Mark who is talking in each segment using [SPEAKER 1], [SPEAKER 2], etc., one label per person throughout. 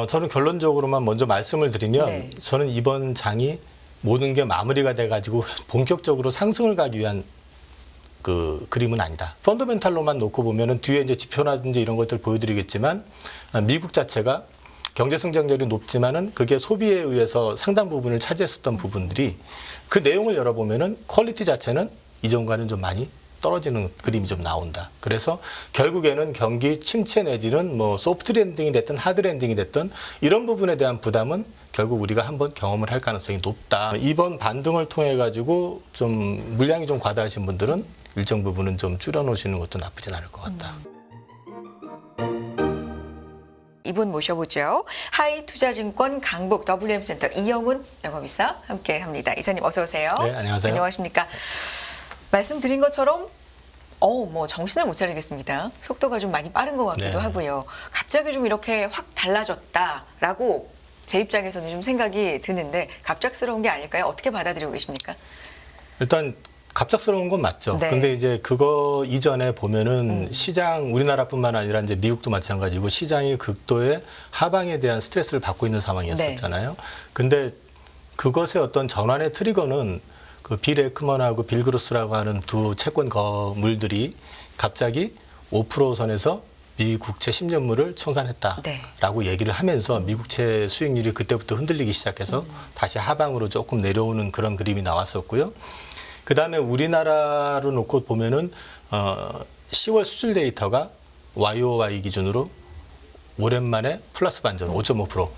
[SPEAKER 1] 저는 결론적으로만 먼저 말씀을 드리면
[SPEAKER 2] 네.
[SPEAKER 1] 저는 이번 장이 모든 게 마무리가 돼가지고 본격적으로 상승을 가기 위한 그 그림은 아니다. 펀더멘탈로만 놓고 보면은 뒤에 이제 지표라든지 이런 것들 보여드리겠지만 미국 자체가 경제 성장률이 높지만은 그게 소비에 의해서 상당 부분을 차지했었던 부분들이 그 내용을 열어보면은 퀄리티 자체는 이전과는 좀 많이 떨어지는 그림이 좀 나온다. 그래서 결국에는 경기 침체 내지는 뭐 소프트 랜딩이 됐든 하드 랜딩이 됐든 이런 부분에 대한 부담은 결국 우리가 한번 경험을 할 가능성이 높다. 이번 반등을 통해 가지고 좀 물량이 좀 과다하신 분들은 일정 부분은 좀 줄여놓으시는 것도 나쁘진 않을 것 같다.
[SPEAKER 2] 이분 모셔보죠. 하이투자증권 강북 WM센터 이영훈 영업이사 함께합니다. 이사님 어서 오세요.
[SPEAKER 1] 네, 안녕하세요.
[SPEAKER 2] 안녕하십니까. 말씀드린 것처럼 뭐 정신을 못 차리겠습니다. 속도가 좀 많이 빠른 것 같기도
[SPEAKER 1] 네.
[SPEAKER 2] 하고요. 갑자기 좀 이렇게 확 달라졌다라고 제 입장에서는 좀 생각이 드는데 갑작스러운 게 아닐까요? 어떻게 받아들이고 계십니까?
[SPEAKER 1] 일단 갑작스러운 건 맞죠.
[SPEAKER 2] 네.
[SPEAKER 1] 근데 이제 그거 이전에 보면은 시장 우리나라뿐만 아니라 이제 미국도 마찬가지고 시장이 극도의 하방에 대한 스트레스를 받고 있는 상황이었었잖아요. 근데 그것의 어떤 전환의 트리거는 그 빌 에크먼하고 빌 그로스라고 하는 두 채권 거물들이 갑자기 5% 선에서 미국채 10년물을 청산했다라고 얘기를 하면서 미국채 수익률이 그때부터 흔들리기 시작해서 다시 하방으로 조금 내려오는 그런 그림이 나왔었고요. 그다음에 우리나라로 놓고 보면은 10월 수출 데이터가 YOY 기준으로 오랜만에 플러스 반전 5.5%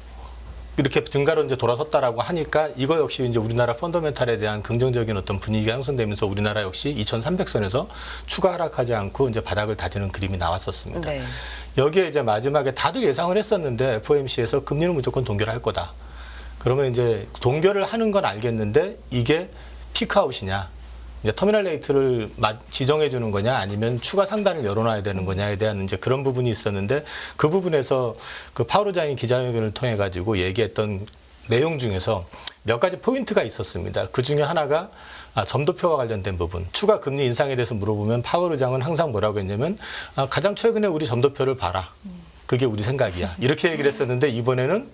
[SPEAKER 1] 이렇게 증가로 이제 돌아섰다라고 하니까 이거 역시 이제 우리나라 펀더멘탈에 대한 긍정적인 어떤 분위기가 형성되면서 우리나라 역시 2,300선에서 추가 하락하지 않고 이제 바닥을 다지는 그림이 나왔었습니다.
[SPEAKER 2] 네.
[SPEAKER 1] 여기에 이제 마지막에 다들 예상을 했었는데 FOMC에서 금리는 무조건 동결할 거다. 그러면 이제 동결을 하는 건 알겠는데 이게 피크아웃이냐? 이제 터미널 레이트를 지정해 주는 거냐 아니면 추가 상단을 열어놔야 되는 거냐에 대한 이제 그런 부분이 있었는데 그 부분에서 그 파월 의장이 기자회견을 통해 가지고 얘기했던 내용 중에서 몇 가지 포인트가 있었습니다. 그 중에 하나가 점도표와 관련된 부분. 추가 금리 인상에 대해서 물어보면 파월 의장은 항상 뭐라고 했냐면 가장 최근에 우리 점도표를 봐라. 그게 우리 생각이야. 이렇게 얘기를 했었는데 이번에는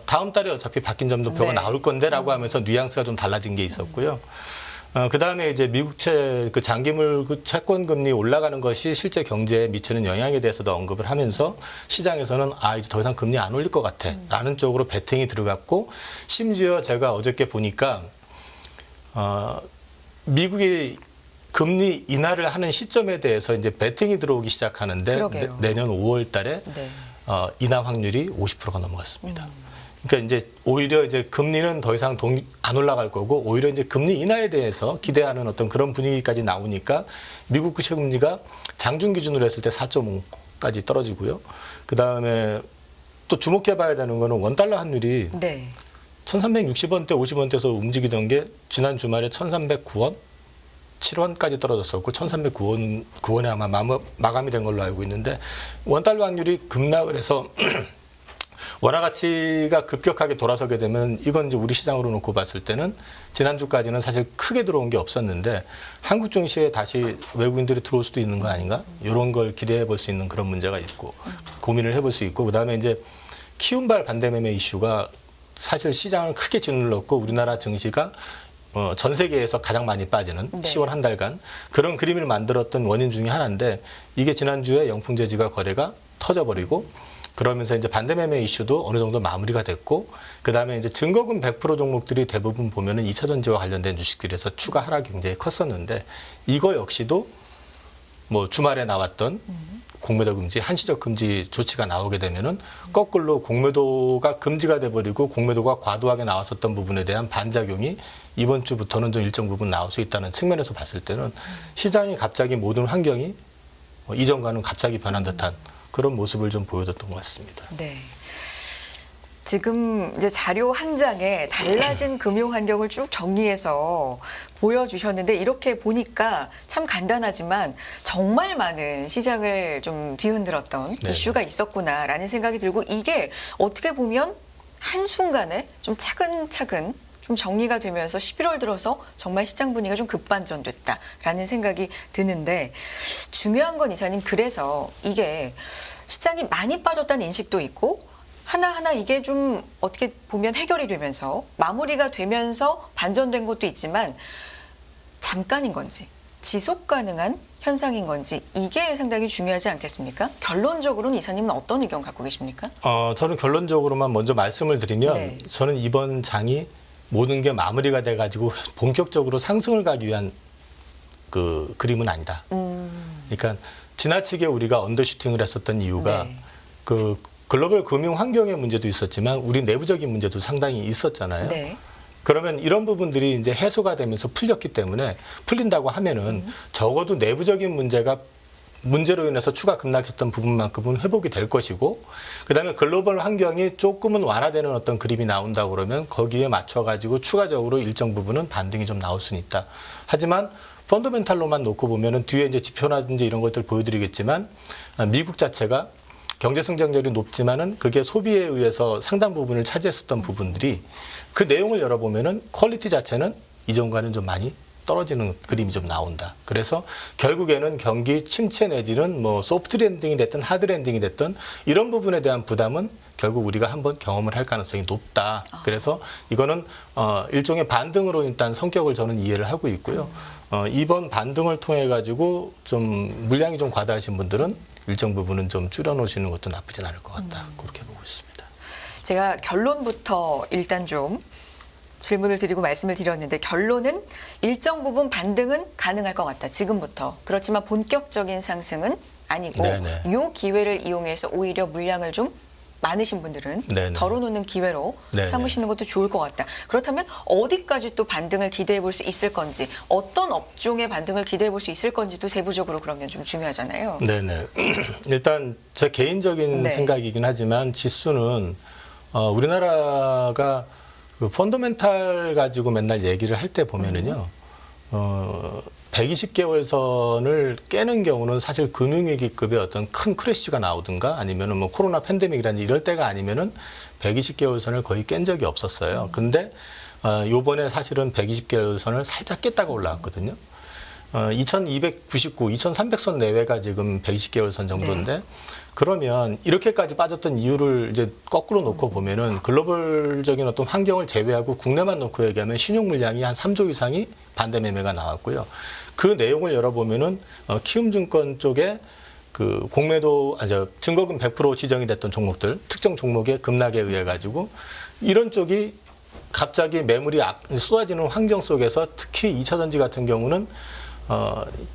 [SPEAKER 1] 다음 달에 어차피 바뀐 점도표가
[SPEAKER 2] 네.
[SPEAKER 1] 나올 건데라고 하면서 뉘앙스가 좀 달라진 게 있었고요. 그 다음에 이제 미국채 그 장기물 그 채권 금리 올라가는 것이 실제 경제에 미치는 영향에 대해서도 언급을 하면서 시장에서는 이제 더 이상 금리 안 올릴 것 같아라는 쪽으로 베팅이 들어갔고 심지어 제가 어저께 보니까 미국이 금리 인하를 하는 시점에 대해서 이제 베팅이 들어오기 시작하는데
[SPEAKER 2] 그러게요.
[SPEAKER 1] 내년 5월달에
[SPEAKER 2] 네.
[SPEAKER 1] 인하 확률이 50%가 넘어갔습니다. 그러니까 이제 오히려 이제 금리는 더 이상 안 올라갈 거고 오히려 이제 금리 인하에 대해서 기대하는 어떤 그런 분위기까지 나오니까 미국 국채 금리가 장중 기준으로 했을 때 4.5까지 떨어지고요. 그 다음에 또 주목해봐야 되는 거는 원달러 환율이
[SPEAKER 2] 네.
[SPEAKER 1] 1,360원대, 50원대에서 움직이던 게 지난 주말에 1,309원, 7원까지 떨어졌었고 1,309원에 아마 마감이 된 걸로 알고 있는데 원달러 환율이 급락을 해서 원화 가치가 급격하게 돌아서게 되면 이건 이제 우리 시장으로 놓고 봤을 때는 지난주까지는 사실 크게 들어온 게 없었는데 한국 증시에 다시 외국인들이 들어올 수도 있는 거 아닌가? 이런 걸 기대해 볼 수 있는 그런 문제가 있고 고민을 해볼 수 있고 그다음에 이제 키움발 반대매매 이슈가 사실 시장을 크게 짓눌렀고 우리나라 증시가 전 세계에서 가장 많이 빠지는
[SPEAKER 2] 네.
[SPEAKER 1] 10월 한 달간 그런 그림을 만들었던 원인 중에 하나인데 이게 지난주에 영풍재지가 거래가 터져버리고 그러면서 이제 반대매매 이슈도 어느 정도 마무리가 됐고 그다음에 이제 증거금 100% 종목들이 대부분 보면은 2차 전지와 관련된 주식들에서 추가 하락이 굉장히 컸었는데 이거 역시도 뭐 주말에 나왔던 공매도 금지, 한시적 금지 조치가 나오게 되면은 거꾸로 공매도가 금지가 돼버리고 공매도가 과도하게 나왔었던 부분에 대한 반작용이 이번 주부터는 좀 일정 부분 나올 수 있다는 측면에서 봤을 때는 시장이 갑자기 모든 환경이 이전과는 갑자기 변한 듯한 그런 모습을 좀 보여줬던 것 같습니다.
[SPEAKER 2] 네. 지금 이제 자료 한 장에 달라진 금융 환경을 쭉 정리해서 보여주셨는데 이렇게 보니까 참 간단하지만 정말 많은 시장을 좀 뒤흔들었던
[SPEAKER 1] 네.
[SPEAKER 2] 이슈가 있었구나라는 생각이 들고 이게 어떻게 보면 한순간에 좀 차근차근 좀 정리가 되면서 11월 들어서 정말 시장 분위기가 좀 급반전됐다라는 생각이 드는데 중요한 건 이사님 그래서 이게 시장이 많이 빠졌다는 인식도 있고 하나하나 이게 좀 어떻게 보면 해결이 되면서 마무리가 되면서 반전된 것도 있지만 잠깐인 건지 지속 가능한 현상인 건지 이게 상당히 중요하지 않겠습니까? 결론적으로는 이사님은 어떤 의견 갖고 계십니까?
[SPEAKER 1] 저는 결론적으로만 먼저 말씀을 드리면
[SPEAKER 2] 네.
[SPEAKER 1] 저는 이번 장이 모든 게 마무리가 돼가지고 본격적으로 상승을 가기 위한 그 그림은 아니다. 그러니까 지나치게 우리가 언더슈팅을 했었던 이유가
[SPEAKER 2] 네.
[SPEAKER 1] 그 글로벌 금융 환경의 문제도 있었지만 우리 내부적인 문제도 상당히 있었잖아요.
[SPEAKER 2] 네.
[SPEAKER 1] 그러면 이런 부분들이 이제 해소가 되면서 풀렸기 때문에 풀린다고 하면은 적어도 내부적인 문제가 문제로 인해서 추가 급락했던 부분만큼은 회복이 될 것이고 그다음에 글로벌 환경이 조금은 완화되는 어떤 그림이 나온다 그러면 거기에 맞춰 가지고 추가적으로 일정 부분은 반등이 좀 나올 수는 있다. 하지만 펀더멘탈로만 놓고 보면은 뒤에 이제 지표라든지 이런 것들 보여드리겠지만 미국 자체가 경제 성장률이 높지만은 그게 소비에 의해서 상당 부분을 차지했었던 부분들이 그 내용을 열어보면은 퀄리티 자체는 이전과는 좀 많이 떨어지는 그림이 좀 나온다. 그래서 결국에는 경기 침체 내지는 뭐 소프트 랜딩이 됐든 하드 랜딩이 됐든 이런 부분에 대한 부담은 결국 우리가 한번 경험을 할 가능성이 높다. 그래서 이거는 일종의 반등으로 일단 성격을 저는 이해를 하고 있고요. 이번 반등을 통해 가지고 좀 물량이 좀 과다하신 분들은 일정 부분은 좀 줄여놓으시는 것도 나쁘진 않을 것 같다. 그렇게 보고 있습니다.
[SPEAKER 2] 제가 결론부터 일단 좀 질문을 드리고 말씀을 드렸는데 결론은 일정 부분 반등은 가능할 것 같다. 지금부터. 그렇지만 본격적인 상승은 아니고
[SPEAKER 1] 네네.
[SPEAKER 2] 이 기회를 이용해서 오히려 물량을 좀 많으신 분들은
[SPEAKER 1] 네네.
[SPEAKER 2] 덜어놓는 기회로
[SPEAKER 1] 네네.
[SPEAKER 2] 삼으시는 것도 좋을 것 같다. 그렇다면 어디까지 또 반등을 기대해 볼 수 있을 건지 어떤 업종의 반등을 기대해 볼 수 있을 건지도 세부적으로 그러면 좀 중요하잖아요.
[SPEAKER 1] 네네. 일단 제 개인적인
[SPEAKER 2] 네.
[SPEAKER 1] 생각이긴 하지만 지수는 우리나라가 그 펀더멘탈 가지고 맨날 얘기를 할 때 보면은요. 120개월 선을 깨는 경우는 사실 금융위기급의 어떤 큰 크래시가 나오든가 아니면은 뭐 코로나 팬데믹이라든지 이럴 때가 아니면은 120개월 선을 거의 깬 적이 없었어요. 근데 요번에 사실은 120개월 선을 살짝 깼다가 올라왔거든요. 2299, 2300선 내외가 지금 120개월 선 정도인데 그러면 이렇게까지 빠졌던 이유를 이제 거꾸로 놓고 보면은 글로벌적인 어떤 환경을 제외하고 국내만 놓고 얘기하면 신용 물량이 한 3조 이상이 반대 매매가 나왔고요. 그 내용을 열어보면은 키움증권 쪽에 그 공매도 증거금 100% 지정이 됐던 종목들 특정 종목의 급락에 의해 가지고 이런 쪽이 갑자기 매물이 쏟아지는 환경 속에서 특히 2차 전지 같은 경우는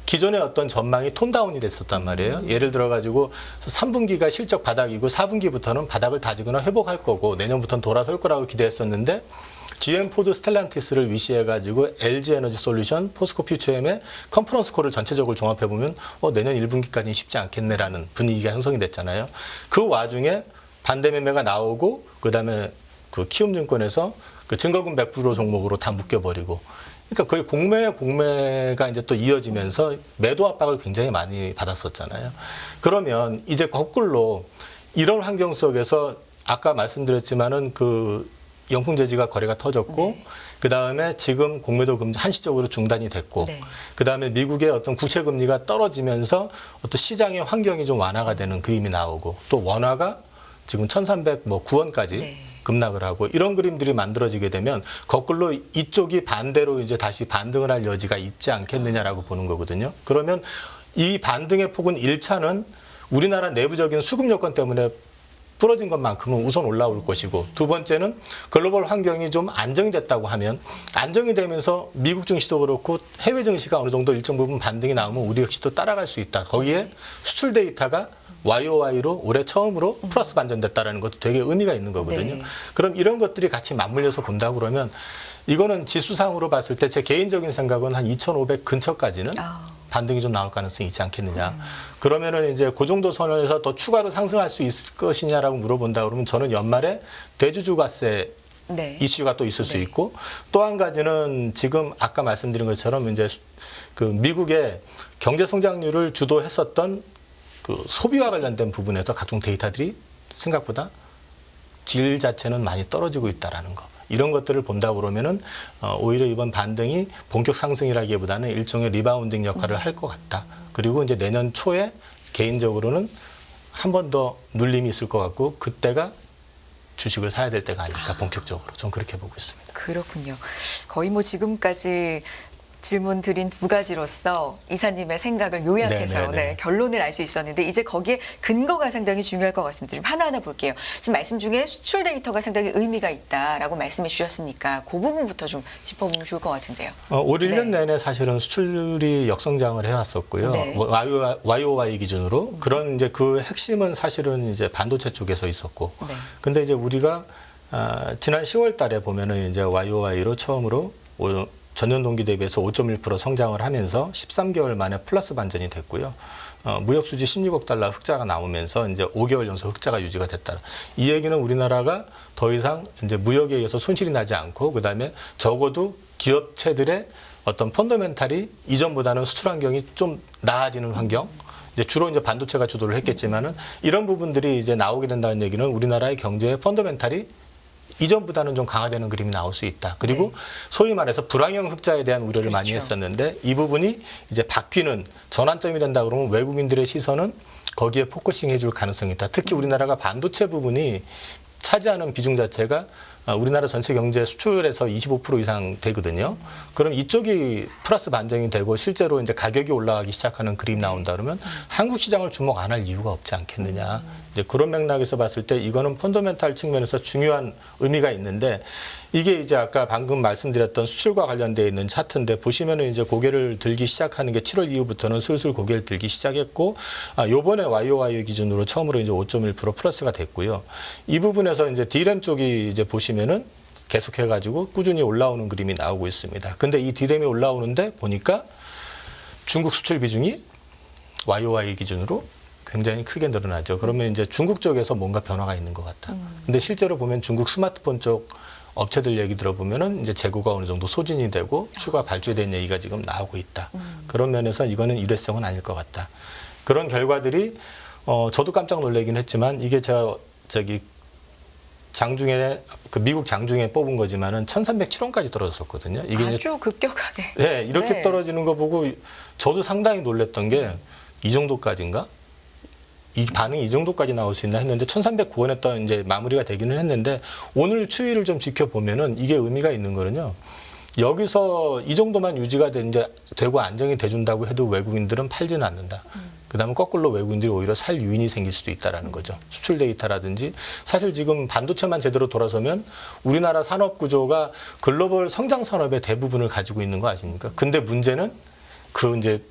[SPEAKER 1] 기존의 어떤 전망이 톤다운이 됐었단 말이에요. 예를 들어 가지고 3분기가 실적 바닥이고 4분기부터는 바닥을 다지거나 회복할 거고 내년부터는 돌아설 거라고 기대했었는데 GM 포드 스텔란티스를 위시해 가지고 LG 에너지 솔루션, 포스코 퓨처엠의 컨퍼런스 콜을 전체적으로 종합해 보면 내년 1분기까지는 쉽지 않겠네라는 분위기가 형성이 됐잖아요. 그 와중에 반대 매매가 나오고 그다음에 그 키움증권에서 그 증거금 100% 종목으로 다 묶여버리고 그러니까 거의 공매가 이제 또 이어지면서 매도 압박을 굉장히 많이 받았었잖아요. 그러면 이제 거꾸로 이런 환경 속에서 아까 말씀드렸지만은 그 영풍재지가 거래가 터졌고
[SPEAKER 2] 네.
[SPEAKER 1] 그다음에 지금 공매도 금지 한시적으로 중단이 됐고
[SPEAKER 2] 네.
[SPEAKER 1] 그다음에 미국의 어떤 국채 금리가 떨어지면서 어떤 시장의 환경이 좀 완화가 되는 그림이 나오고 또 원화가 지금 1,309원까지
[SPEAKER 2] 네.
[SPEAKER 1] 급락을 하고 이런 그림들이 만들어지게 되면 거꾸로 이쪽이 반대로 이제 다시 반등을 할 여지가 있지 않겠느냐라고 보는 거거든요. 그러면 이 반등의 폭은 1차는 우리나라 내부적인 수급 여건 때문에 부러진 것만큼은 우선 올라올 것이고 두 번째는 글로벌 환경이 좀 안정이 됐다고 하면 안정이 되면서 미국 증시도 그렇고 해외 증시가 어느 정도 일정 부분 반등이 나오면 우리 역시도 따라갈 수 있다. 거기에 수출 데이터가 YOY로 올해 처음으로 플러스 반전됐다라는 것도 되게 의미가 있는 거거든요.
[SPEAKER 2] 네.
[SPEAKER 1] 그럼 이런 것들이 같이 맞물려서 본다 그러면 이거는 지수상으로 봤을 때 제 개인적인 생각은 한 2,500 근처까지는 반등이 좀 나올 가능성이 있지 않겠느냐. 그러면은 이제 그 정도 선에서 더 추가로 상승할 수 있을 것이냐라고 물어본다 그러면 저는 연말에 대주주가세
[SPEAKER 2] 네.
[SPEAKER 1] 이슈가 또 있을 수
[SPEAKER 2] 네.
[SPEAKER 1] 있고 또 한 가지는 지금 아까 말씀드린 것처럼 이제 그 미국의 경제 성장률을 주도했었던 그 소비와 관련된 부분에서 각종 데이터들이 생각보다 질 자체는 많이 떨어지고 있다라는 거. 이런 것들을 본다 그러면은 오히려 이번 반등이 본격 상승이라기보다는 일종의 리바운딩 역할을 할 것 같다. 그리고 이제 내년 초에 개인적으로는 한 번 더 눌림이 있을 것 같고 그때가 주식을 사야 될 때가 아닐까 본격적으로 좀 그렇게 보고 있습니다.
[SPEAKER 2] 그렇군요. 거의 뭐 지금까지 질문 드린 두 가지로서 이사님의 생각을 요약해서
[SPEAKER 1] 네네네.
[SPEAKER 2] 네, 결론을 알 수 있었는데 이제 거기에 근거가 상당히 중요할 것 같습니다. 좀 하나하나 볼게요. 지금 말씀 중에 수출 데이터가 상당히 의미가 있다라고 말씀해 주셨으니까 그 부분부터 좀 짚어보면 좋을 것 같은데요.
[SPEAKER 1] 올 1년
[SPEAKER 2] 네.
[SPEAKER 1] 내내 사실은 수출이 역성장을 해왔었고요.
[SPEAKER 2] 네.
[SPEAKER 1] YOY 기준으로 그런 이제 그 핵심은 사실은 이제 반도체 쪽에서 있었고,
[SPEAKER 2] 네.
[SPEAKER 1] 근데 이제 우리가 지난 10월달에 보면은 이제 YOY로 처음으로 전년 동기 대비해서 5.1% 성장을 하면서 13개월 만에 플러스 반전이 됐고요. 무역 수지 16억 달러 흑자가 나오면서 이제 5개월 연속 흑자가 유지가 됐다. 이 얘기는 우리나라가 더 이상 이제 무역에 의해서 손실이 나지 않고 그다음에 적어도 기업체들의 어떤 펀더멘탈이 이전보다는 수출 환경이 좀 나아지는 환경. 이제 주로 이제 반도체가 주도를 했겠지만은 이런 부분들이 이제 나오게 된다는 얘기는 우리나라의 경제의 펀더멘탈이 이전보다는 좀 강화되는 그림이 나올 수 있다. 그리고
[SPEAKER 2] 네.
[SPEAKER 1] 소위 말해서 불황형 흑자에 대한 우려를
[SPEAKER 2] 그렇죠.
[SPEAKER 1] 많이 했었는데 이 부분이 이제 바뀌는 전환점이 된다 그러면 외국인들의 시선은 거기에 포커싱 해줄 가능성이 있다. 특히 우리나라가 반도체 부분이 차지하는 비중 자체가 우리나라 전체 경제 수출에서 25% 이상 되거든요. 그럼 이쪽이 플러스 반전이 되고 실제로 이제 가격이 올라가기 시작하는 그림이 나온다 그러면 한국 시장을 주목 안 할 이유가 없지 않겠느냐. 이제 그런 맥락에서 봤을 때 이거는 펀더멘탈 측면에서 중요한 의미가 있는데 이게 이제 아까 방금 말씀드렸던 수출과 관련되어 있는 차트인데 보시면은 이제 고개를 들기 시작하는 게 7월 이후부터는 슬슬 고개를 들기 시작했고 요번에 YOY 기준으로 처음으로 이제 5.1% 플러스가 됐고요. 이 부분에서 이제 D램 쪽이 이제 보시면은 계속해가지고 꾸준히 올라오는 그림이 나오고 있습니다. 근데 이 D램이 올라오는데 보니까 중국 수출 비중이 YOY 기준으로 굉장히 크게 늘어나죠. 그러면 이제 중국 쪽에서 뭔가 변화가 있는 것 같다. 근데 실제로 보면 중국 스마트폰 쪽 업체들 얘기 들어보면은 이제 재고가 어느 정도 소진이 되고 추가 발주된 얘기가 지금 나오고 있다. 그런 면에서 이거는 일회성은 아닐 것 같다. 그런 결과들이 저도 깜짝 놀라긴 했지만 이게 제가 장중에 그 미국 장중에 뽑은 거지만은 1,307원까지 떨어졌었거든요. 이게 이제
[SPEAKER 2] 아주 급격하게.
[SPEAKER 1] 네, 이렇게
[SPEAKER 2] 네.
[SPEAKER 1] 떨어지는 거 보고 저도 상당히 놀랐던 게 이 정도까지인가? 이 반응이 이 정도까지 나올 수 있나 했는데 1,309원에 또 이제 마무리가 되기는 했는데 오늘 추이를 좀 지켜보면은 이게 의미가 있는 거는요. 여기서 이 정도만 유지가 되고 안정이 돼준다고 해도 외국인들은 팔지는 않는다. 그다음에 거꾸로 외국인들이 오히려 살 유인이 생길 수도 있다라는 거죠. 수출 데이터라든지 사실 지금 반도체만 제대로 돌아서면 우리나라 산업 구조가 글로벌 성장 산업의 대부분을 가지고 있는 거 아십니까? 근데 문제는 그 이제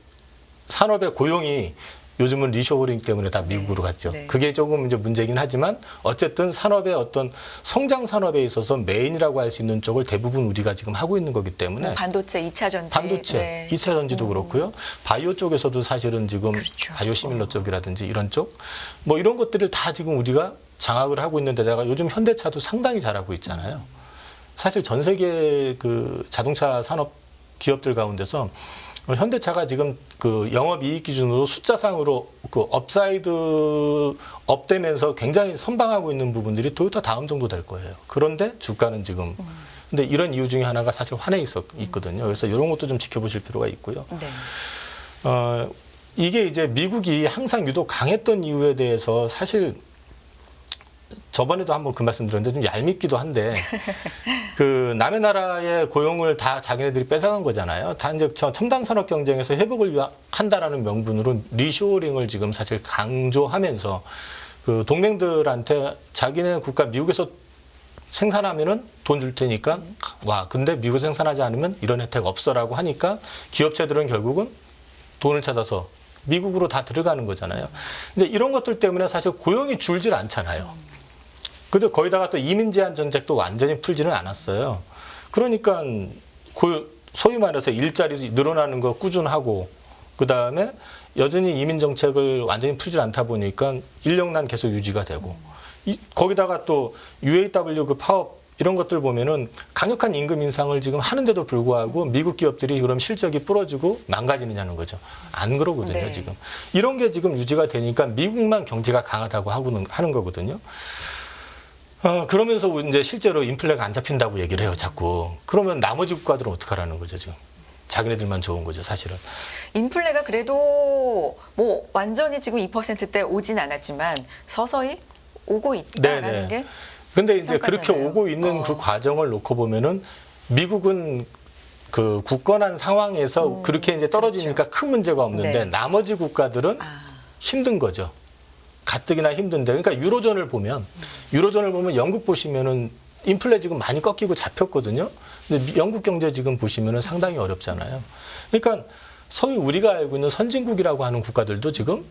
[SPEAKER 1] 산업의 고용이 요즘은 리쇼어링 때문에 다 미국으로 갔죠.
[SPEAKER 2] 네.
[SPEAKER 1] 그게 조금 이제 문제긴 하지만 어쨌든 산업의 어떤 성장 산업에 있어서 메인이라고 할 수 있는 쪽을 대부분 우리가 지금 하고 있는 거기 때문에
[SPEAKER 2] 반도체, 2차 전지.
[SPEAKER 1] 반도체,
[SPEAKER 2] 네.
[SPEAKER 1] 2차 전지도 그렇고요. 바이오 쪽에서도 사실은 지금
[SPEAKER 2] 그렇죠.
[SPEAKER 1] 바이오 시밀러 쪽이라든지 이런 쪽 뭐 이런 것들을 다 지금 우리가 장악을 하고 있는데다가 요즘 현대차도 상당히 잘하고 있잖아요. 사실 전 세계 그 자동차 산업 기업들 가운데서 현대차가 지금 그 영업이익 기준으로 숫자상으로 그 업사이드 업되면서 굉장히 선방하고 있는 부분들이 토요타 다음 정도 될 거예요. 그런데 주가는 지금 근데 이런 이유 중에 하나가 사실 환에 있거든요. 그래서 이런 것도 좀 지켜보실 필요가 있고요.
[SPEAKER 2] 네.
[SPEAKER 1] 이게 이제 미국이 항상 유독 강했던 이유에 대해서 사실 저번에도 한번 그 말씀 드렸는데 좀 얄밉기도 한데 그 남의 나라의 고용을 다 자기네들이 뺏어간 거잖아요. 다 이제 첨단 산업 경쟁에서 회복을 한다라는 명분으로 리쇼어링을 지금 사실 강조하면서 그 동맹들한테 자기네 국가 미국에서 생산하면은 돈 줄 테니까 와 근데 미국에서 생산하지 않으면 이런 혜택 없어라고 하니까 기업체들은 결국은 돈을 찾아서 미국으로 다 들어가는 거잖아요. 근데 이런 것들 때문에 사실 고용이 줄질 않잖아요. 근데 거기다가 또 이민 제한 정책도 완전히 풀지는 않았어요. 그러니까 소위 말해서 일자리 늘어나는 거 꾸준하고 그다음에 여전히 이민 정책을 완전히 풀지 않다 보니까 인력난 계속 유지가 되고 거기다가 또 UAW 그 파업 이런 것들 보면은 강력한 임금 인상을 지금 하는데도 불구하고 미국 기업들이 그럼 실적이 부러지고 망가지느냐는 거죠. 안 그러거든요,
[SPEAKER 2] 네.
[SPEAKER 1] 지금. 이런 게 지금 유지가 되니까 미국만 경제가 강하다고 하는 거거든요. 그러면서 이제 실제로 인플레가 안 잡힌다고 얘기를 해요, 자꾸. 그러면 나머지 국가들은 어떡하라는 거죠, 지금. 자기네들만 좋은 거죠, 사실은.
[SPEAKER 2] 인플레가 그래도 뭐 완전히 지금 2%대 오진 않았지만 서서히 오고 있다라는
[SPEAKER 1] 네네.
[SPEAKER 2] 게
[SPEAKER 1] 근데 이제 그렇게
[SPEAKER 2] 평가잖아요.
[SPEAKER 1] 오고 있는 그 과정을 놓고 보면은 미국은 그 굳건한 상황에서 그렇게 이제 떨어지니까 큰 문제가 없는데
[SPEAKER 2] 네.
[SPEAKER 1] 나머지 국가들은 힘든 거죠. 가뜩이나 힘든데. 그러니까 유로존을 보면 영국 보시면은 인플레 지금 많이 꺾이고 잡혔거든요. 근데 영국 경제 지금 보시면은 상당히 어렵잖아요. 그러니까 소위 우리가 알고 있는 선진국이라고 하는 국가들도 지금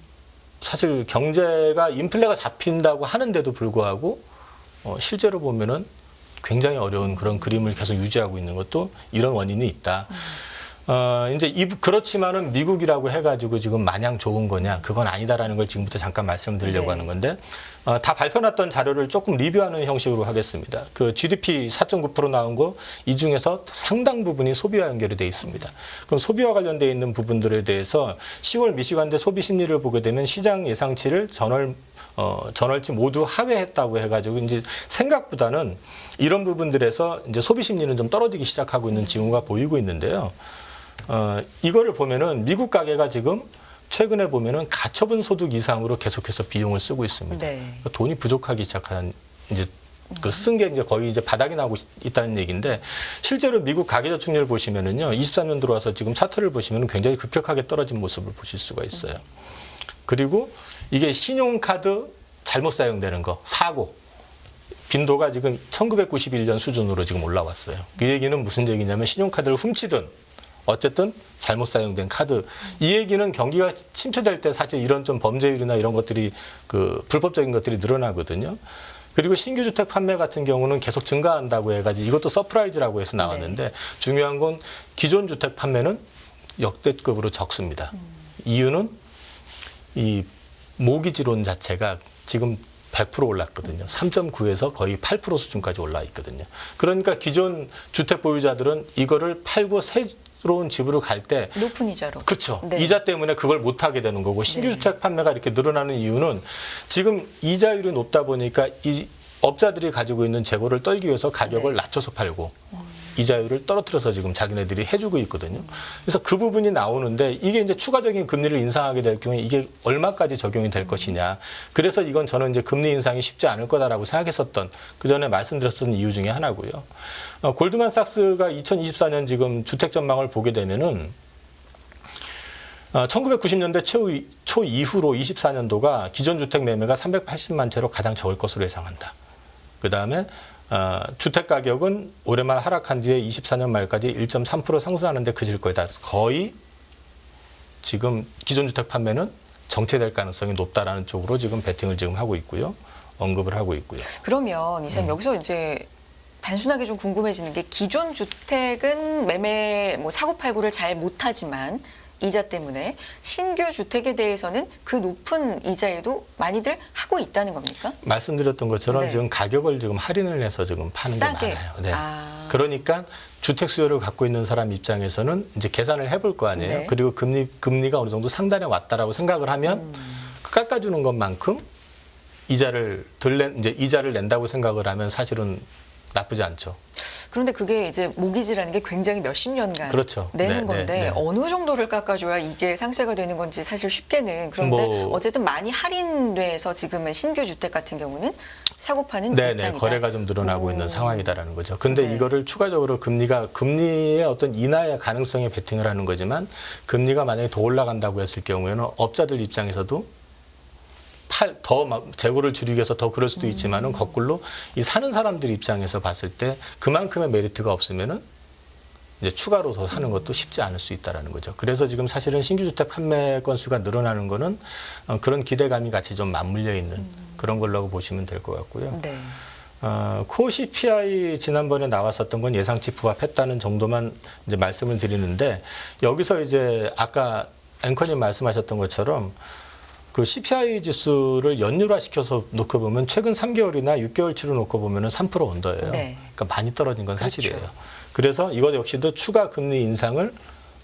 [SPEAKER 1] 사실 경제가 인플레가 잡힌다고 하는데도 불구하고 실제로 보면은 굉장히 어려운 그런 그림을 계속 유지하고 있는 것도 이런 원인이 있다. 이제 그렇지만은 미국이라고 해가지고 지금 마냥 좋은 거냐? 그건 아니다라는 걸 지금부터 잠깐 말씀드리려고
[SPEAKER 2] 네.
[SPEAKER 1] 하는 건데 다 발표났던 자료를 조금 리뷰하는 형식으로 하겠습니다. 그 GDP 4.9% 나온 거 이 중에서 상당 부분이 소비와 연결이 돼 있습니다. 그럼 소비와 관련돼 있는 부분들에 대해서 10월 미시간대 소비 심리를 보게 되면 시장 예상치를 전월치 모두 하회했다고 해가지고 이제 생각보다는 이런 부분들에서 이제 소비 심리는 좀 떨어지기 시작하고 있는 징후가 보이고 있는데요. 이거를 보면은 미국 가계가 지금 최근에 보면은 가처분 소득 이상으로 계속해서 비용을 쓰고 있습니다.
[SPEAKER 2] 네.
[SPEAKER 1] 그러니까 돈이 부족하기 시작한 이제 그 쓴 게 이제 거의 이제 바닥이 나고 있다는 얘기인데 실제로 미국 가계 저축률 보시면은요 23년 들어와서 지금 차트를 보시면은 굉장히 급격하게 떨어진 모습을 보실 수가 있어요. 그리고 이게 신용카드 잘못 사용되는 거 사고 빈도가 지금 1991년 수준으로 지금 올라왔어요. 그 얘기는 무슨 얘기냐면 신용카드를 훔치든 어쨌든 잘못 사용된 카드. 이 얘기는 경기가 침체될 때 사실 이런 좀 범죄율이나 이런 것들이 그 불법적인 것들이 늘어나거든요. 그리고 신규 주택 판매 같은 경우는 계속 증가한다고 해가지고 이것도 서프라이즈라고 해서 나왔는데
[SPEAKER 2] 네.
[SPEAKER 1] 중요한 건 기존 주택 판매는 역대급으로 적습니다. 이유는 이 모기지론 자체가 지금 100% 올랐거든요. 3.9에서 거의 8% 수준까지 올라 있거든요. 그러니까 기존 주택 보유자들은 이거를 팔고 새로운 집으로 갈 때
[SPEAKER 2] 높은 이자로.
[SPEAKER 1] 그렇죠.
[SPEAKER 2] 네.
[SPEAKER 1] 이자 때문에 그걸 못 하게 되는 거고 신규
[SPEAKER 2] 네.
[SPEAKER 1] 주택 판매가 이렇게 늘어나는 이유는 지금 이자율이 높다 보니까 이 업자들이 가지고 있는 재고를 떨기 위해서 가격을
[SPEAKER 2] 네.
[SPEAKER 1] 낮춰서 팔고 이자율을 떨어뜨려서 지금 자기네들이 해주고 있거든요. 그래서 그 부분이 나오는데 이게 이제 추가적인 금리를 인상하게 될 경우에 이게 얼마까지 적용이 될 것이냐. 그래서 이건 저는 이제 금리 인상이 쉽지 않을 거다라고 생각했었던 그 전에 말씀드렸던 이유 중에 하나고요. 골드만삭스가 2024년 지금 주택 전망을 보게 되면은 1990년대 초 이후로 24년도가 기존 주택 매매가 380만 채로 가장 적을 것으로 예상한다. 그 다음에 주택 가격은 올해 말 하락한 뒤에 24년 말까지 1.3% 상승하는데 그칠 거다. 거의 지금 기존 주택 판매는 정체될 가능성이 높다라는 쪽으로 지금 베팅을 지금 하고 있고요. 언급을 하고 있고요.
[SPEAKER 2] 그러면 이사님 여기서 이제 단순하게 좀 궁금해지는 게 기존 주택은 매매 뭐 사고팔고를 잘 못하지만 이자 때문에 신규 주택에 대해서는 그 높은 이자에도 많이들 하고 있다는 겁니까?
[SPEAKER 1] 말씀드렸던 것처럼
[SPEAKER 2] 네.
[SPEAKER 1] 지금 가격을 지금 할인을 해서 지금 파는
[SPEAKER 2] 싸게.
[SPEAKER 1] 게 많아요. 네.
[SPEAKER 2] 그러니까
[SPEAKER 1] 그러니까 주택 수요를 갖고 있는 사람 입장에서는 이제 계산을 해볼 거 아니에요.
[SPEAKER 2] 네.
[SPEAKER 1] 그리고 금리가 어느 정도 상단에 왔다라고 생각을 하면 그 깎아주는 것만큼 이자를 낸다고 생각을 하면 사실은 나쁘지 않죠.
[SPEAKER 2] 그런데 그게 이제 모기지라는 게 굉장히 몇십 년간
[SPEAKER 1] 그렇죠.
[SPEAKER 2] 내는
[SPEAKER 1] 네,
[SPEAKER 2] 건데
[SPEAKER 1] 네, 네.
[SPEAKER 2] 어느 정도를 깎아줘야 이게 상세가 되는 건지 사실 쉽게는 그런데 어쨌든 많이 할인돼서 지금은 신규 주택 같은 경우는 사고 파는 입장이다.
[SPEAKER 1] 거래가 좀 늘어나고 있는 상황이다라는 거죠. 근데
[SPEAKER 2] 네.
[SPEAKER 1] 이거를 추가적으로 금리의 어떤 인하의 가능성에 베팅을 하는 거지만 금리가 만약에 더 올라간다고 했을 경우에는 업자들 입장에서도 더 재고를 줄이기 위해서 더 그럴 수도 있지만은 거꾸로 이 사는 사람들 입장에서 봤을 때 그만큼의 메리트가 없으면은 이제 추가로 더 사는 것도 쉽지 않을 수 있다라는 거죠. 그래서 지금 사실은 신규 주택 판매 건수가 늘어나는 거는 그런 기대감이 같이 좀 맞물려 있는 그런 걸로 보시면 될 것 같고요.
[SPEAKER 2] 네.
[SPEAKER 1] 코어 CPI 지난번에 나왔었던 건 예상치 부합했다는 정도만 이제 말씀을 드리는데 여기서 이제 아까 앵커님 말씀하셨던 것처럼 그 CPI 지수를 연율화 시켜서 놓고 보면 최근 3개월이나 6개월치로 놓고 보면은 3% 언더예요.
[SPEAKER 2] 네.
[SPEAKER 1] 그러니까 많이 떨어진 건 사실이에요.
[SPEAKER 2] 그렇죠.
[SPEAKER 1] 그래서 이것 역시도 추가 금리 인상을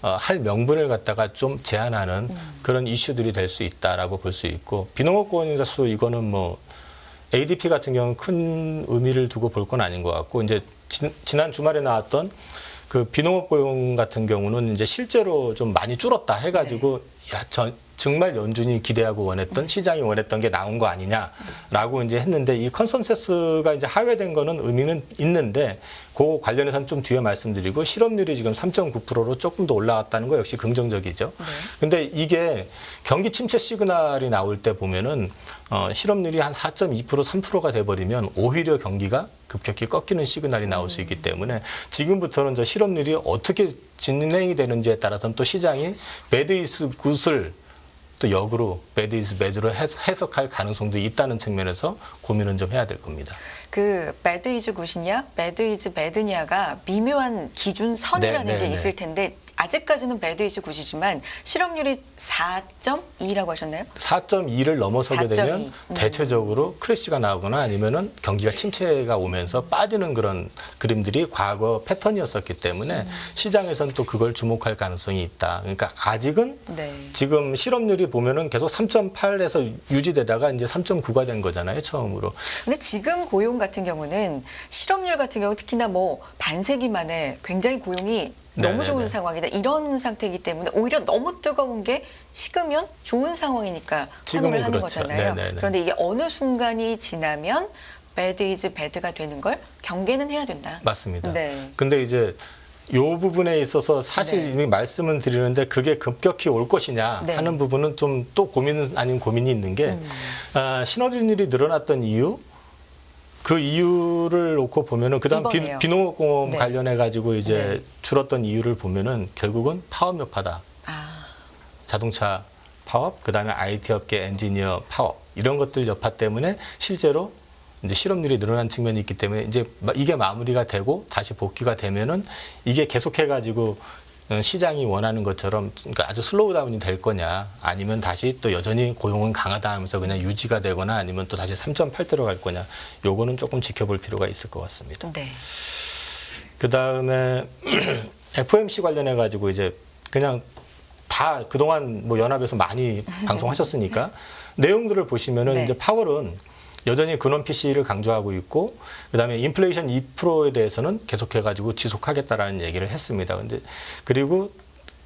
[SPEAKER 1] 할 명분을 갖다가 좀 제한하는 그런 이슈들이 될 수 있다라고 볼 수 있고 비농업 고용인자 수 이거는 뭐 ADP 같은 경우는 큰 의미를 두고 볼 건 아닌 것 같고 이제 지난 주말에 나왔던 그 비농업 고용 같은 경우는 이제 실제로 좀 많이 줄었다 해가지고 정말 연준이 기대하고 원했던 시장이 원했던 게 나온 거 아니냐라고 이제 했는데 이 컨센서스가 이제 하회된 거는 의미는 있는데 그 관련해서는 좀 뒤에 말씀드리고 실업률이 지금 3.9%로 조금 더 올라왔다는 거 역시 긍정적이죠. 근데 이게 경기 침체 시그널이 나올 때 보면은 실업률이 한 4.2% 3%가 돼버리면 오히려 경기가 급격히 꺾이는 시그널이 나올 수 있기 때문에 지금부터는 저 실업률이 어떻게 진행이 되는지에 따라서는 또 시장이 배드 이즈 굿을 또 역으로 배드 이즈 배드로 해석할 가능성도 있다는 측면에서 고민은 좀 해야 될 겁니다.
[SPEAKER 2] 그 배드 이즈 굿이냐, 배드 이즈 배드냐가 미묘한 기준선이라는 게 있을 텐데 아직까지는 배드 이즈 굿이지만 실업률이 4.2라고 하셨나요?
[SPEAKER 1] 4.2를 넘어서게
[SPEAKER 2] 4.2.
[SPEAKER 1] 되면 대체적으로 크래시가 나오거나 아니면은 경기가 침체가 오면서 빠지는 그런 그림들이 과거 패턴이었었기 때문에 시장에서는 또 그걸 주목할 가능성이 있다. 그러니까 아직은 지금 실업률이 보면은 계속 3.8에서 유지되다가 이제 3.9가 된 거잖아요, 처음으로.
[SPEAKER 2] 근데 지금 고용 같은 경우는 실업률 같은 경우 특히나 뭐 반세기 만에 굉장히 고용이 너무 좋은 상황이다. 이런 상태이기 때문에 오히려 너무 뜨거운 게 식으면 좋은 상황이니까 환호를 하는 거잖아요. 그런데 이게 어느 순간이 지나면 배드 이즈 배드가 되는 걸 경계는 해야 된다.
[SPEAKER 1] 맞습니다. 근데 이제 이 부분에 있어서 사실 이미 말씀을 드리는데 그게 급격히 올 것이냐 하는 부분은 좀 또 고민 아닌 고민이 있는 게 신호진율이 늘어났던 이유 그 이유를 놓고 보면은 그다음 비농업공업 관련해 가지고 이제 줄었던 이유를 보면은 결국은 파업 여파다. 자동차 파업, 그다음에 IT 업계 엔지니어 파업 이런 것들 여파 때문에 실제로 이제 실업률이 늘어난 측면이 있기 때문에 이제 이게 마무리가 되고 다시 복귀가 되면은 이게 계속해 가지고 시장이 원하는 것처럼 그러니까 아주 슬로우 다운이 될 거냐 아니면 다시 또 여전히 고용은 강하다 하면서 그냥 유지가 되거나 아니면 또 다시 3.8 들어갈 거냐 요거는 조금 지켜볼 필요가 있을 것 같습니다. 그다음에 FOMC 관련해 가지고 이제 그냥 다 그동안 뭐 연합에서 많이 방송하셨으니까 내용들을 보시면은 이제 파월은 여전히 근원 PC를 강조하고 있고 그다음에 인플레이션 2%에 대해서는 계속해가지고 지속하겠다라는 얘기를 했습니다. 근데 그리고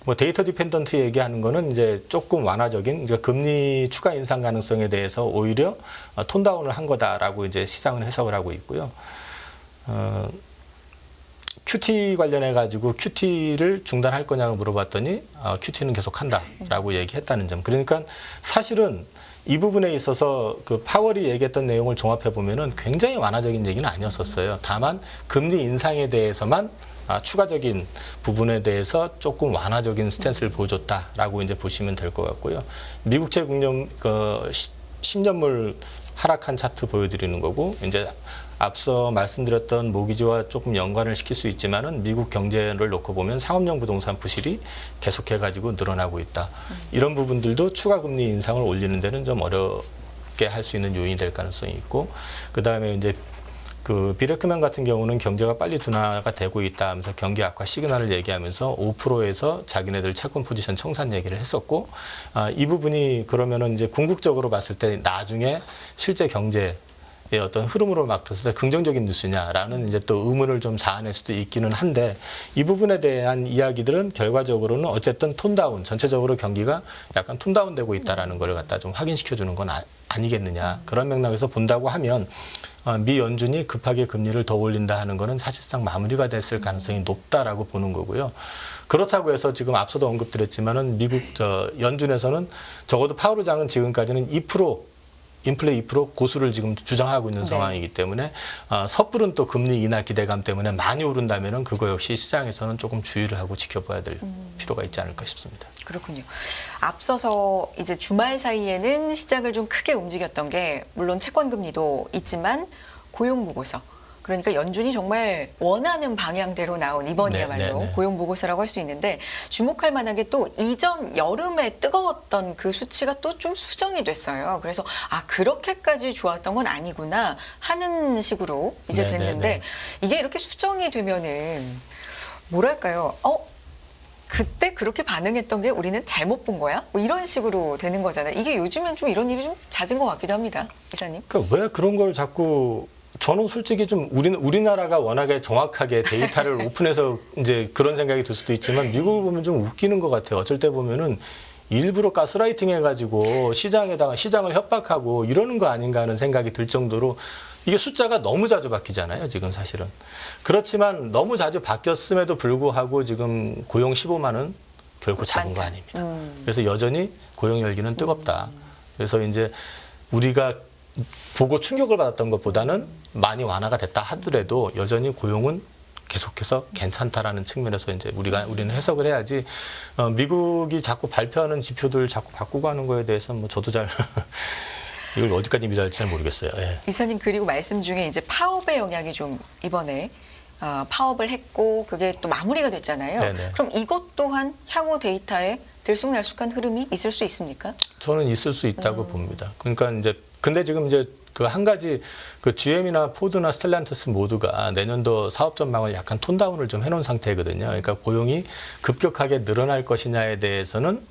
[SPEAKER 1] 뭐 데이터 디펜던트 얘기하는 거는 이제 조금 완화적인 그러니까 금리 추가 인상 가능성에 대해서 오히려 톤다운을 한 거다라고 이제 시장은 해석을 하고 있고요. QT 관련해 가지고 QT를 중단할 거냐고 물어봤더니 QT는 계속한다라고 얘기했다는 점. 그러니까 사실은 이 부분에 있어서 그 파월이 얘기했던 내용을 종합해 보면은 굉장히 완화적인 얘기는 아니었었어요. 다만 금리 인상에 대해서만 추가적인 부분에 대해서 조금 완화적인 스탠스를 보여줬다라고 이제 보시면 될 것 같고요. 미국채 국련 10년물 하락한 차트 보여드리는 거고 이제 앞서 말씀드렸던 모기지와 조금 연관을 시킬 수 있지만은 미국 경제를 놓고 보면 상업용 부동산 부실이 계속해가지고 늘어나고 있다. 이런 부분들도 추가 금리 인상을 올리는 데는 좀 어렵게 할 수 있는 요인이 될 가능성이 있고 그 다음에 이제 그 비레크맨 같은 경우는 경제가 빨리 둔화가 되고 있다 하면서 경기 악화 시그널을 얘기하면서 5%에서 자기네들 채권 포지션 청산 얘기를 했었고 이 부분이 그러면은 이제 궁극적으로 봤을 때 나중에 실제 경제 어떤 흐름으로 맡았을 때 긍정적인 뉴스냐라는 이제 또 의문을 좀 자아낼 수도 있기는 한데 이 부분에 대한 이야기들은 결과적으로는 어쨌든 톤다운 전체적으로 경기가 약간 톤다운 되고 있다라는 걸 갖다 좀 확인시켜 주는 건 아니겠느냐 그런 맥락에서 본다고 하면 미 연준이 급하게 금리를 더 올린다 하는 거는 사실상 마무리가 됐을 가능성이 높다라고 보는 거고요. 그렇다고 해서 지금 앞서도 언급드렸지만은 미국 연준에서는 적어도 파월 의장은 지금까지는 2% 인플레 2% 고수를 지금 주장하고 있는 상황이기 때문에 섣부른 또 금리 인하 기대감 때문에 많이 오른다면은 그거 역시 시장에서는 조금 주의를 하고 지켜봐야 될 필요가 있지 않을까 싶습니다.
[SPEAKER 2] 그렇군요. 앞서서 이제 주말 사이에는 시장을 좀 크게 움직였던 게 물론 채권 금리도 있지만 고용 보고서. 그러니까 연준이 정말 원하는 방향대로 나온 이번이야말로 고용 보고서라고 할 수 있는데 주목할 만한 게 또 이전 여름에 뜨거웠던 그 수치가 또 좀 수정이 됐어요. 그래서 그렇게까지 좋았던 건 아니구나 하는 식으로 이제 됐는데 이게 이렇게 수정이 되면은 뭐랄까요? 그때 그렇게 반응했던 게 우리는 잘못 본 거야? 뭐 이런 식으로 되는 거잖아요. 이게 요즘엔 좀 이런 일이 좀 잦은 것 같기도 합니다. 이사님.
[SPEAKER 1] 그러니까 왜 그런 걸 자꾸 저는 솔직히 좀 우리나라가 워낙에 정확하게 데이터를 오픈해서 이제 그런 생각이 들 수도 있지만 미국을 보면 좀 웃기는 것 같아요. 어쩔 때 보면은 일부러 가스라이팅 해가지고 시장을 협박하고 이러는 거 아닌가 하는 생각이 들 정도로 이게 숫자가 너무 자주 바뀌잖아요, 지금 사실은. 그렇지만 너무 자주 바뀌었음에도 불구하고 지금 고용 15만 원 결코 작은 거 아닙니다. 그래서 여전히 고용 열기는 뜨겁다. 그래서 이제 우리가 보고 충격을 받았던 것보다는 많이 완화가 됐다 하더라도 여전히 고용은 계속해서 괜찮다라는 측면에서 이제 우리는 해석을 해야지 미국이 자꾸 발표하는 지표들 자꾸 바꾸고 하는 거에 대해서 뭐 저도 잘 이걸 어디까지 믿어야 할지 잘 모르겠어요. 예.
[SPEAKER 2] 이사님 그리고 말씀 중에 이제 파업의 영향이 좀 이번에 파업을 했고 그게 또 마무리가 됐잖아요.
[SPEAKER 1] 네네.
[SPEAKER 2] 그럼 이것 또한 향후 데이터에 들쑥날쑥한 흐름이 있을 수 있습니까?
[SPEAKER 1] 저는 있을 수 있다고 봅니다. 그러니까 이제 근데 지금 이제 그 한 가지 그 GM이나 포드나 스텔란티스 모두가 내년도 사업 전망을 약간 톤다운을 좀 해놓은 상태거든요. 그러니까 고용이 급격하게 늘어날 것이냐에 대해서는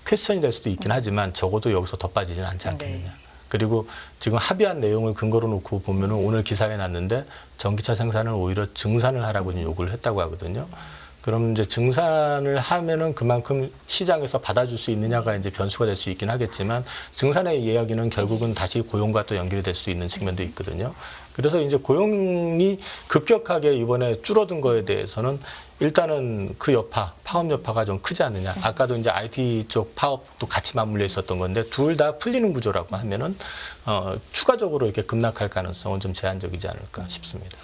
[SPEAKER 1] 퀘스천이 될 수도 있긴 하지만 적어도 여기서 더 빠지지는 않지 않겠느냐.
[SPEAKER 2] 네.
[SPEAKER 1] 그리고 지금 합의한 내용을 근거로 놓고 보면은 오늘 기사에 났는데 전기차 생산을 오히려 증산을 하라고 요구를 했다고 하거든요. 그럼 이제 증산을 하면은 그만큼 시장에서 받아줄 수 있느냐가 이제 변수가 될 수 있긴 하겠지만 증산의 이야기는 결국은 다시 고용과 또 연결이 될 수도 있는 측면도 있거든요. 그래서 이제 고용이 급격하게 이번에 줄어든 거에 대해서는 일단은 그 파업 여파가 좀 크지 않느냐. 아까도 이제 IT 쪽 파업도 같이 맞물려 있었던 건데 둘 다 풀리는 구조라고 하면은 추가적으로 이렇게 급락할 가능성은 좀 제한적이지 않을까 싶습니다.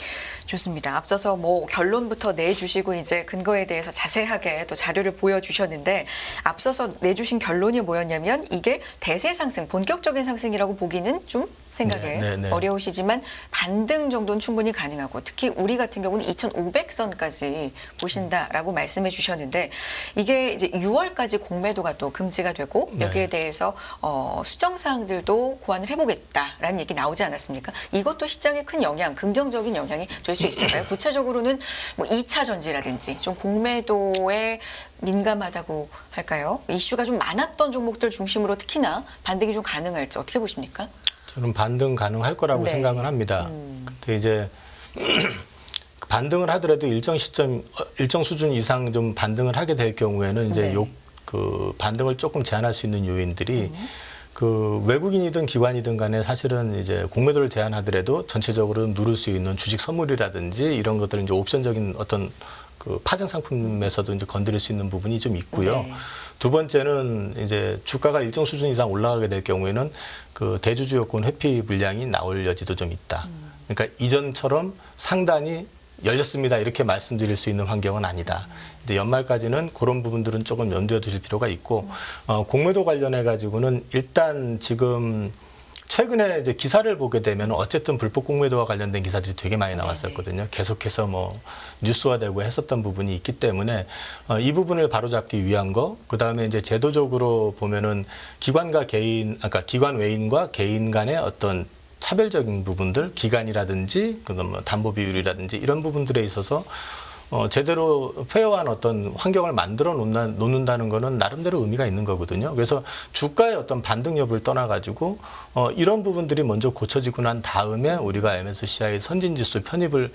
[SPEAKER 2] 좋습니다. 앞서서 뭐 결론부터 내주시고 이제 근거에 대해서 자세하게 또 자료를 보여주셨는데 앞서서 내주신 결론이 뭐였냐면 이게 대세 상승, 본격적인 상승이라고 보기는 좀 생각에 어려우시지만 반등 정도는 충분히 가능하고 특히 우리 같은 경우는 2,500선까지 보신다라고 말씀해 주셨는데 이게 이제 6월까지 공매도가 또 금지가 되고 여기에 대해서 수정 사항들도 고안을 해보겠다라는 얘기 나오지 않았습니까? 이것도 시장에 큰 영향, 긍정적인 영향이 될 수 있을까요? 구체적으로는 뭐 2차 전지라든지 좀 공매도에 민감하다고 할까요? 이슈가 좀 많았던 종목들 중심으로 특히나 반등이 좀 가능할지 어떻게 보십니까?
[SPEAKER 1] 저는 반등 가능할 거라고 생각을 합니다. 근데 이제 반등을 하더라도 일정 수준 이상 좀 반등을 하게 될 경우에는 이제 그 반등을 조금 제한할 수 있는 요인들이 그 외국인이든 기관이든 간에 사실은 이제 공매도를 제한하더라도 전체적으로 누를 수 있는 주식 선물이라든지 이런 것들은 이제 옵션적인 어떤 그 파생 상품에서도 이제 건드릴 수 있는 부분이 좀 있고요. 두 번째는 이제 주가가 일정 수준 이상 올라가게 될 경우에는 그 대주주 요건 회피 물량이 나올 여지도 좀 있다. 그러니까 이전처럼 상단이 열렸습니다. 이렇게 말씀드릴 수 있는 환경은 아니다. 이제 연말까지는 그런 부분들은 조금 염두에 두실 필요가 있고 공매도 관련해 가지고는 일단 지금 최근에 이제 기사를 보게 되면 어쨌든 불법 공매도와 관련된 기사들이 되게 많이 나왔었거든요. 계속해서 뭐 뉴스화되고 했었던 부분이 있기 때문에 이 부분을 바로잡기 위한 거, 그 다음에 이제 제도적으로 보면은 기관과 개인, 아까 기관 외인과 개인 간의 어떤 차별적인 부분들, 기간이라든지, 그다음 뭐 담보 비율이라든지 이런 부분들에 있어서 제대로 페어한 어떤 환경을 만들어 놓는다는 거는 나름대로 의미가 있는 거거든요. 그래서 주가의 어떤 반등 여부를 떠나가지고 이런 부분들이 먼저 고쳐지고 난 다음에 우리가 MSCI 선진지수 편입을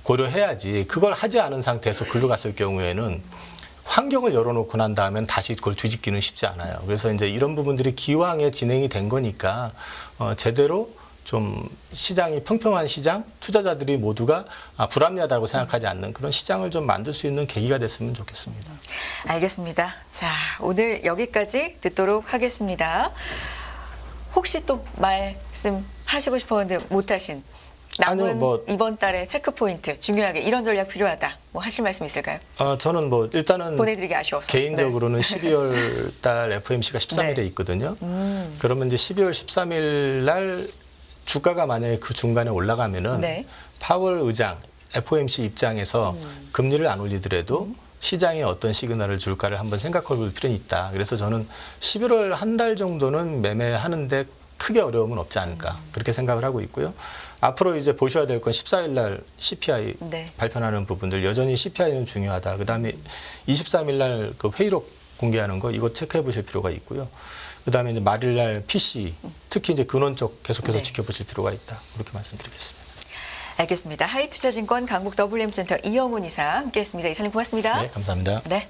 [SPEAKER 1] 고려해야지 그걸 하지 않은 상태에서 글로 갔을 경우에는 환경을 열어놓고 난 다음엔 다시 그걸 뒤집기는 쉽지 않아요. 그래서 이제 이런 부분들이 기왕에 진행이 된 거니까 제대로 좀 시장이 평평한 시장, 투자자들이 모두가 불합리하다고 생각하지 않는 그런 시장을 좀 만들 수 있는 계기가 됐으면 좋겠습니다.
[SPEAKER 2] 알겠습니다. 자, 오늘 여기까지 듣도록 하겠습니다. 혹시 또 말씀하시고 싶었는데 못하신 남은
[SPEAKER 1] 아니요,
[SPEAKER 2] 이번 달에 체크 포인트 중요하게 이런 전략 필요하다. 뭐 하실 말씀 있을까요?
[SPEAKER 1] 저는 뭐 일단은
[SPEAKER 2] 보내드리기 아쉬워서
[SPEAKER 1] 개인적으로는 12월 달 FOMC가 13일에 있거든요. 그러면 이제 12월 13일 날 주가가 만약에 그 중간에 올라가면은 파월 의장 FOMC 입장에서 금리를 안 올리더라도 시장에 어떤 시그널을 줄까를 한번 생각해 볼 필요는 있다. 그래서 저는 11월 한 달 정도는 매매하는데 크게 어려움은 없지 않을까 그렇게 생각을 하고 있고요. 앞으로 이제 보셔야 될 건 14일 날 CPI 발표하는 부분들 여전히 CPI는 중요하다. 그다음에 23일 날 그 회의록 공개하는 거 이거 체크해 보실 필요가 있고요. 그다음에 이제 말일 날 PC 특히 이제 근원 쪽 계속해서 지켜보실 필요가 있다. 그렇게 말씀드리겠습니다.
[SPEAKER 2] 알겠습니다. 하이투자증권 강북 WM센터 이영훈 이사 함께했습니다. 이사님 고맙습니다.
[SPEAKER 1] 네, 감사합니다.
[SPEAKER 2] 네.